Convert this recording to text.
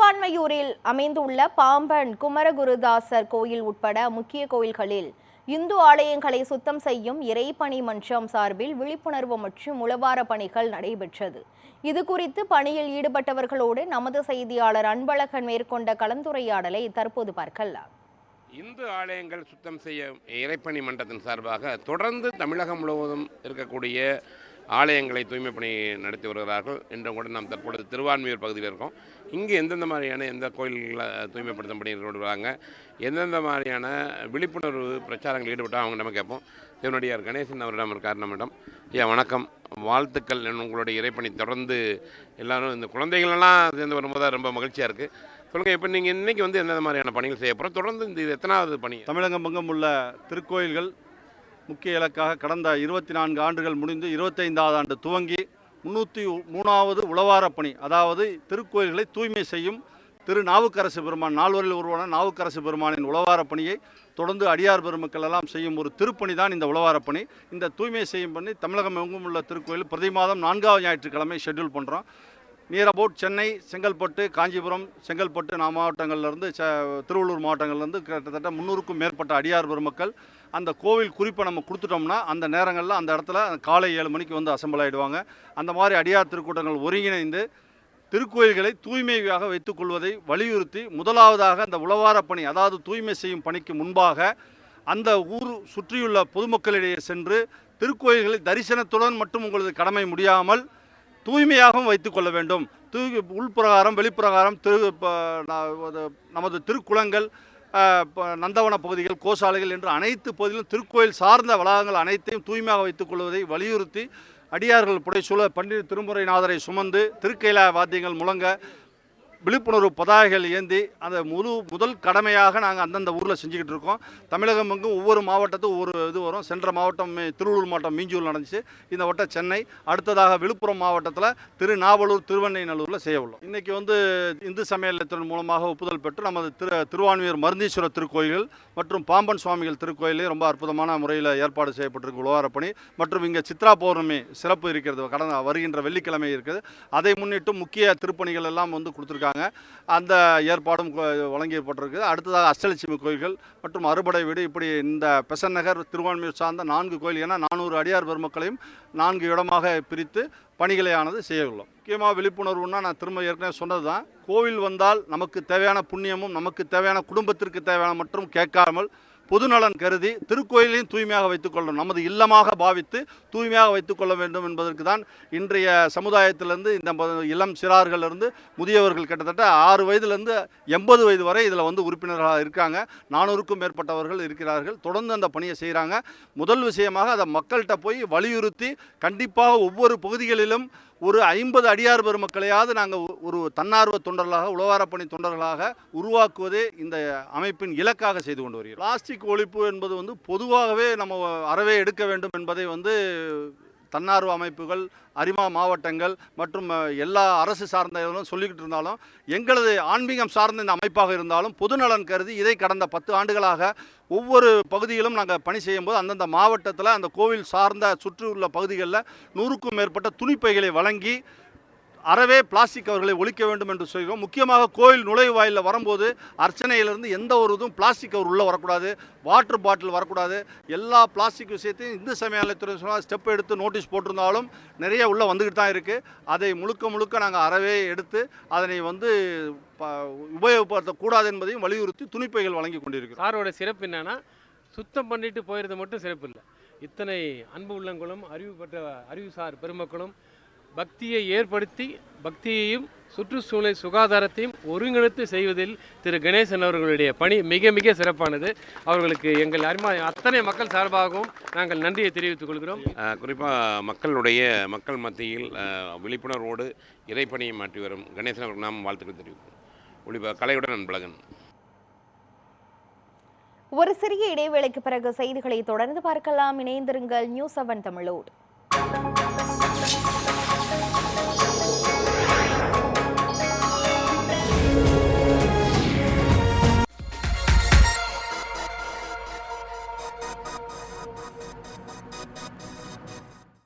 திருவான்மையூரில் அமைந்துள்ள பாம்பன் குமரகுருதாசர் கோயில் உட்பட முக்கிய கோயில்களில் இந்து ஆலயங்களை சுத்தம் செய்யும் இறைப்பணி மன்றம் சார்பில் விழிப்புணர்வு மற்றும் உளவார பணிகள் நடைபெற்றது. இதுகுறித்து பணியில் ஈடுபட்டவர்களோடு நமது செய்தியாளர் அன்பழகன் மேற்கொண்ட கலந்துரையாடலை தற்போது பார்க்கலாம். இந்து ஆலயங்கள் சுத்தம் செய்ய இறைப்பணி மன்றத்தின் சார்பாக தொடர்ந்து தமிழகம் முழுவதும் இருக்கக்கூடிய ஆலயங்களை தூய்மை பணி நடத்தி வருகிறார்கள். என்றும் கூட நாம் தற்பொழுது திருவான்மையூர் பகுதியில் இருக்கோம். இங்கே எந்தெந்த மாதிரியான எந்த கோயில்களை தூய்மைப்படுத்தும் பணிகள் வருவாங்க, எந்தெந்த மாதிரியான விழிப்புணர்வு பிரச்சாரங்கள் ஈடுபட்டால் அவங்க நம்ம கேட்போம். சிவனடியார் கணேசன் அவரிடம் இருக்கார் நம்மிடம். ஐயா வணக்கம், வாழ்த்துக்கள். உங்களுடைய இறைப்பணி தொடர்ந்து எல்லாரும் இந்த குழந்தைகளெல்லாம் சேர்ந்து வரும்போது ரொம்ப மகிழ்ச்சியாக இருக்குது. சொல்லுங்கள், இப்போ நீங்கள் இன்றைக்கி எந்தெந்த மாதிரியான பணிகள் செய்ய போகிறோம், தொடர்ந்து இது எத்தனாவது பணி? தமிழகம் எங்கும் உள்ள திருக்கோயில்கள் முக்கிய இலக்காக கடந்த 24 ஆண்டுகள் முடிந்து 25வது ஆண்டு துவங்கி 303வது உளவார பணி, அதாவது திருக்கோயில்களை தூய்மை செய்யும் திரு நாவுக்கரசு பெருமான், நால்வரில் உருவான நாவுக்கரசு பெருமானின் உளவார பணியை தொடர்ந்து அடியார் பெருமக்கள் எல்லாம் செய்யும் ஒரு திருப்பணி தான் இந்த உளவார பணி. இந்த தூய்மை செய்யும் பணி தமிழகம் எங்கும் உள்ள திருக்கோயில் பிரதி மாதம் 4வது ஞாயிற்றுக்கிழமை ஷெட்யூல் பண்ணுறோம். நியர் அபவுட் சென்னை, செங்கல்பட்டு, காஞ்சிபுரம், செங்கல்பட்டு மாவட்டங்கள்லேருந்து திருவள்ளூர் மாவட்டங்கள்லேருந்து கிட்டத்தட்ட 300க்கும் மேற்பட்ட அடியார் பெருமக்கள் அந்த கோவில் குறிப்பை நம்ம கொடுத்துட்டோம்னா அந்த நேரங்களில் அந்த இடத்துல காலை 7 மணிக்கு அசம்பிள் ஆகிடுவாங்க. அந்த மாதிரி அடியார் திருக்கூட்டங்கள் ஒருங்கிணைந்து திருக்கோயில்களை தூய்மையாக வைத்துக்கொள்வதை வலியுறுத்தி முதலாவதாக அந்த உளவார பணி, அதாவது தூய்மை செய்யும் பணிக்கு முன்பாக அந்த ஊர் சுற்றியுள்ள பொதுமக்களிடையே சென்று திருக்கோயில்களை தரிசனத்துடன் மட்டும் உங்களது கடமை முடியாமல் தூய்மையாகவும் வைத்துக்கொள்ள வேண்டும். உள்பிரகாரம் வெளிப்பிரகாரம் நமது திருக்குளங்கள், நந்தவன பகுதிகள், கோசாலைகள் என்று அனைத்து பகுதியிலும் திருக்கோயில் சார்ந்த வளாகங்கள் அனைத்தையும் தூய்மையாக வைத்துக்கொள்வதை வலியுறுத்தி அடியார்கள் புடைசூழ பண்டித திருமுறைநாதரை சுமந்து திருக்கைலா வாத்தியங்கள் முழங்க விழிப்புணர்வு பதாகைகள் ஏந்தி அந்த முதல் கடமையாக நாங்கள் அந்தந்த ஊரில் செஞ்சுக்கிட்டு இருக்கோம். தமிழகம் எங்கும் ஒவ்வொரு மாவட்டத்துக்கும் ஒவ்வொரு இது வரும். சென்ற மாவட்டம் திருவள்ளூர் மாவட்டம் மீஞ்சூரில் நடந்துச்சு. இந்த வட்டம் சென்னை, அடுத்ததாக விழுப்புரம் மாவட்டத்தில் திருநாவலூர், திருவெண்ணைநல்லூரில் செய்ய உள்ளோம். இன்றைக்கி இந்து சமயத்தின் மூலமாக ஒப்புதல் பெற்று நமது திருவான்மையூர் மருந்தீஸ்வரர் திருக்கோயில்கள் மற்றும் பாம்பன் சுவாமிகள் திருக்கோயிலே ரொம்ப அற்புதமான முறையில் ஏற்பாடு செய்யப்பட்டிருக்கு உளவார பணி. மற்றும் இங்கே சித்ரா பௌர்ணமி சிறப்பு இருக்கிறது, கடந்த வருகின்ற வெள்ளிக்கிழமை இருக்குது. அதை முன்னிட்டு முக்கிய திருப்பணிகள் எல்லாம் கொடுத்துருக்காங்க. அந்த ஏற்பாடும் வழங்கப்பட்டிருக்கு. அடுத்ததாக அஷ்டலட்சுமி கோயில்கள் மற்றும் அறுபடை வீடு, இப்படி இந்த பெசன் நகர் திருவான்மையூர் சார்ந்த 4 கோயில், ஏன்னா 400 அடியார் பெருமக்களையும் 4 இடமாக பிரித்து பணிகளையானது செய்ய உள்ளோம். முக்கியமாக விழிப்புணர்வுன்னா நான் திரும்ப ஏற்கனவே சொன்னது தான். கோவில் வந்தால் நமக்கு தேவையான புண்ணியமும் நமக்கு தேவையான குடும்பத்திற்கு தேவையான மற்றும் கேட்காமல் பொதுநலன் கருதி திருக்கோயிலையும் தூய்மையாக வைத்துக்கொள்ளணும், நமது இல்லமாக பாவித்து தூய்மையாக வைத்துக்கொள்ள வேண்டும் என்பதற்கு தான் இன்றைய சமுதாயத்திலிருந்து இந்த இளம் சிறார்களிலிருந்து முதியவர்கள் கிட்டத்தட்ட 6 வயதிலிருந்து 80 வயது வரை இதில் உறுப்பினர்களாக இருக்காங்க. 400க்கும் மேற்பட்டவர்கள் இருக்கிறார்கள். தொடர்ந்து அந்த பணியை செய்கிறாங்க. முதல் விஷயமாக அதை மக்கள்கிட்ட போய் வலியுறுத்தி கண்டிப்பாக ஒவ்வொரு பகுதிகளிலும் ஒரு 50 அடியார் பெருமக்களையாவது நாங்கள் ஒரு தன்னார்வ தொண்டர்களாக, உளவார பணி தொண்டர்களாக உருவாக்குவதே இந்த அமைப்பின் இலக்காக செய்து கொண்டு வருகிறோம். பிளாஸ்டிக் ஒழிப்பு என்பது பொதுவாகவே நம்ம அறவே எடுக்க வேண்டும் என்பதை தன்னார்வ அமைப்புகள், அரிமா மாவட்டங்கள் மற்றும் எல்லா அரசு சார்ந்த சொல்லிக்கிட்டு இருந்தாலும், எங்களது ஆன்மீகம் சார்ந்த இந்த அமைப்பாக இருந்தாலும் பொதுநலன் கருதி இதை கடந்த 10 ஆண்டுகளாக ஒவ்வொரு பகுதியிலும் நாங்கள் பணி செய்யும்போது அந்தந்த மாவட்டத்தில் அந்த கோவில் சார்ந்த சுற்றியுள்ள பகுதிகளில் 100க்கும் மேற்பட்ட துணிப்பைகளை வழங்கி அறவே பிளாஸ்டிக் கவர்களை ஒழிக்க வேண்டும் என்று சொல்கிறோம். முக்கியமாக கோயில் நுழைவாயிலில் வரும்போது அர்ச்சனையிலிருந்து எந்த ஒரு இதுவும் பிளாஸ்டிக் கவர் உள்ளே வரக்கூடாது, வாட்டர் பாட்டில் வரக்கூடாது. எல்லா பிளாஸ்டிக் விஷயத்தையும் இந்து சமயத்துறை ஸ்டெப் எடுத்து நோட்டீஸ் போட்டிருந்தாலும் நிறைய உள்ளே வந்துக்கிட்டு தான் இருக்குது. அதை முழுக்க நாங்கள் அறவே எடுத்து அதனை உபயோகப்படுத்தக்கூடாது என்பதையும் வலியுறுத்தி துணிப்பைகள் வழங்கி கொண்டிருக்கிறோம். சாரோட சிறப்பு என்னன்னா, சுத்தம் பண்ணிட்டு போயிருது மட்டும் சிறப்பு இல்லை, இத்தனை அன்பு உள்ளங்களும் அறிவுசார் பெருமக்களும் பக்தியை ஏற்படுத்தி பக்தியையும் சுற்றுச்சூழல் சுகாதாரத்தையும் ஒருங்கிணைத்து செய்வதில் திரு கணேசன் அவர்களுடைய பணி மிக மிக சிறப்பானது. அவர்களுக்கு எங்கள் அத்தனை மக்கள் சார்பாகவும் நாங்கள் நன்றியை தெரிவித்துக் கொள்கிறோம். குறிப்பாக மக்கள் மத்தியில் விழிப்புணர்வோடு இறைப்பணியை மாற்றி வரும் கணேசன் அவர்கள் நாம் வாழ்த்துக்கள் தெரிவிக்கிறோம். கலையுடன் அன்பழகன். ஒரு சிறிய இடைவேளைக்கு பிறகு செய்திகளை தொடர்ந்து பார்க்கலாம். இணைந்திருங்கள் நியூஸ் 7 தமிழோடு.